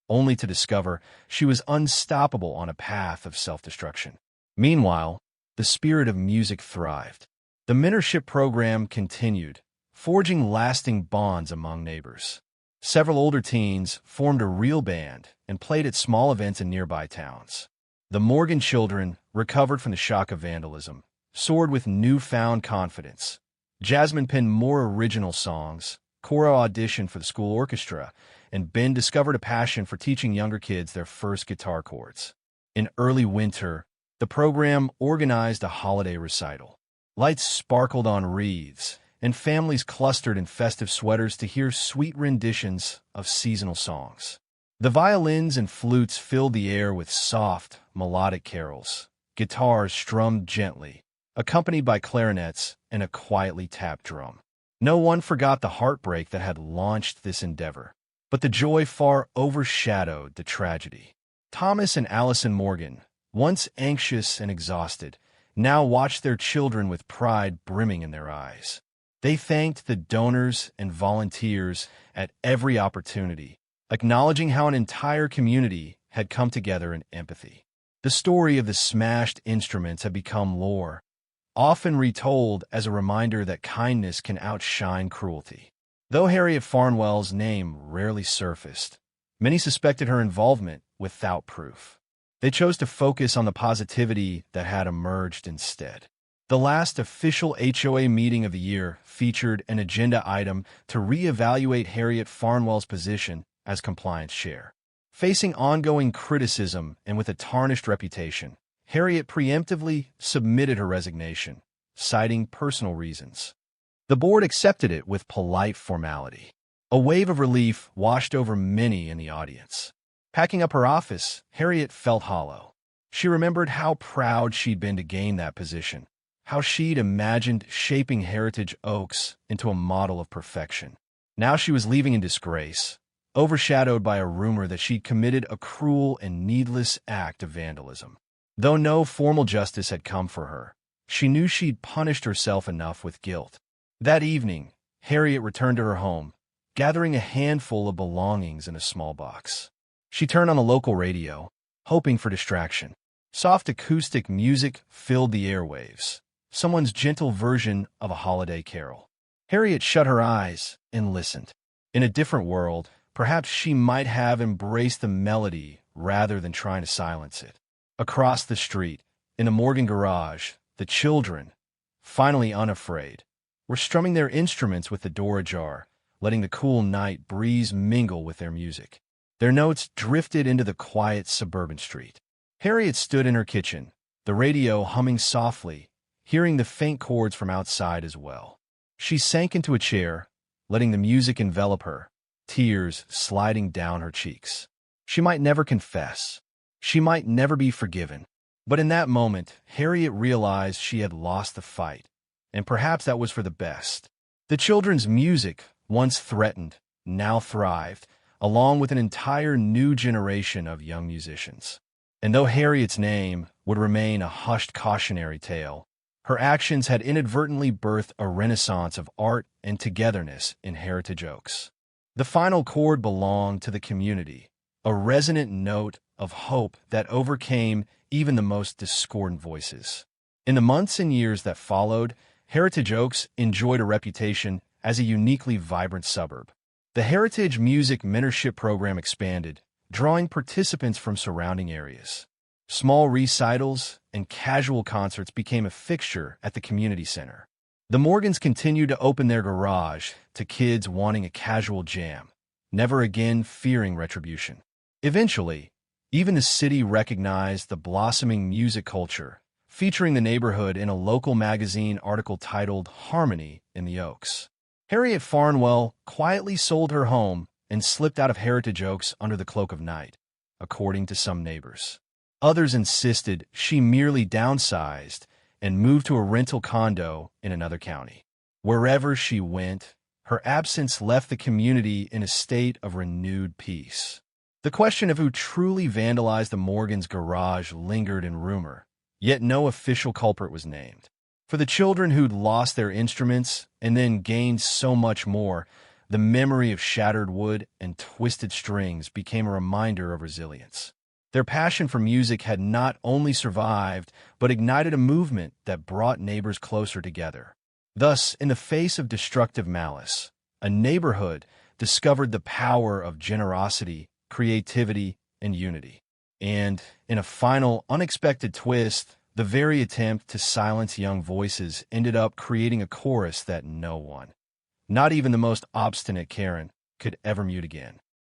only to discover she was unstoppable on a path of self-destruction. Meanwhile, the spirit of music thrived. The mentorship program continued, forging lasting bonds among neighbors. Several older teens formed a real band and played at small events in nearby towns. The Morgan children, recovered from the shock of vandalism, soared with newfound confidence. Jasmine penned more original songs, Cora auditioned for the school orchestra, and Ben discovered a passion for teaching younger kids their first guitar chords. In early winter, the program organized a holiday recital. Lights sparkled on wreaths, and families clustered in festive sweaters to hear sweet renditions of seasonal songs. The violins and flutes filled the air with soft, melodic carols. Guitars strummed gently, accompanied by clarinets and a quietly tapped drum. No one forgot the heartbreak that had launched this endeavor, but the joy far overshadowed the tragedy. Thomas and Allison Morgan, once anxious and exhausted, now watched their children with pride brimming in their eyes. They thanked the donors and volunteers at every opportunity, acknowledging how an entire community had come together in empathy. The story of the smashed instruments had become lore, often retold as a reminder that kindness can outshine cruelty. Though Harriet Farnwell's name rarely surfaced, many suspected her involvement without proof. They chose to focus on the positivity that had emerged instead. The last official HOA meeting of the year featured an agenda item to reevaluate Harriet Farnwell's position as compliance chair. Facing ongoing criticism and with a tarnished reputation, Harriet preemptively submitted her resignation, citing personal reasons. The board accepted it with polite formality. A wave of relief washed over many in the audience. Packing up her office, Harriet felt hollow. She remembered how proud she'd been to gain that position, how she'd imagined shaping Heritage Oaks into a model of perfection. Now she was leaving in disgrace, overshadowed by a rumor that she'd committed a cruel and needless act of vandalism. Though no formal justice had come for her, she knew she'd punished herself enough with guilt. That evening, Harriet returned to her home, gathering a handful of belongings in a small box. She turned on the local radio, hoping for distraction. Soft acoustic music filled the airwaves, someone's gentle version of a holiday carol. Harriet shut her eyes and listened. In a different world, perhaps she might have embraced the melody rather than trying to silence it. Across the street, in a Morgan garage, the children, finally unafraid, were strumming their instruments with the door ajar, letting the cool night breeze mingle with their music. Their notes drifted into the quiet suburban street. Harriet stood in her kitchen, the radio humming softly, hearing the faint chords from outside as well. She sank into a chair, letting the music envelop her, tears sliding down her cheeks. She might never confess. She might never be forgiven. But in that moment, Harriet realized she had lost the fight, and perhaps that was for the best. The children's music, once threatened, now thrived, along with an entire new generation of young musicians. And though Harriet's name would remain a hushed cautionary tale, her actions had inadvertently birthed a renaissance of art and togetherness in Heritage Oaks. The final chord belonged to the community, a resonant note of hope that overcame even the most discordant voices. In the months and years that followed, Heritage Oaks enjoyed a reputation as a uniquely vibrant suburb. The Heritage Music Mentorship Program expanded, drawing participants from surrounding areas. Small recitals and casual concerts became a fixture at the community center. The Morgans continued to open their garage to kids wanting a casual jam, never again fearing retribution. Eventually, even the city recognized the blossoming music culture, featuring the neighborhood in a local magazine article titled "Harmony in the Oaks." Harriet Farnwell quietly sold her home and slipped out of Heritage Oaks under the cloak of night, according to some neighbors. Others insisted she merely downsized and moved to a rental condo in another county. Wherever she went, her absence left the community in a state of renewed peace. The question of who truly vandalized the Morgans' garage lingered in rumor, yet no official culprit was named. For the children who'd lost their instruments and then gained so much more, the memory of shattered wood and twisted strings became a reminder of resilience. Their passion for music had not only survived, but ignited a movement that brought neighbors closer together. Thus, in the face of destructive malice, a neighborhood discovered the power of generosity, creativity, and unity. And, in a final, unexpected twist, the very attempt to silence young voices ended up creating a chorus that no one, not even the most obstinate Karen, could ever mute again.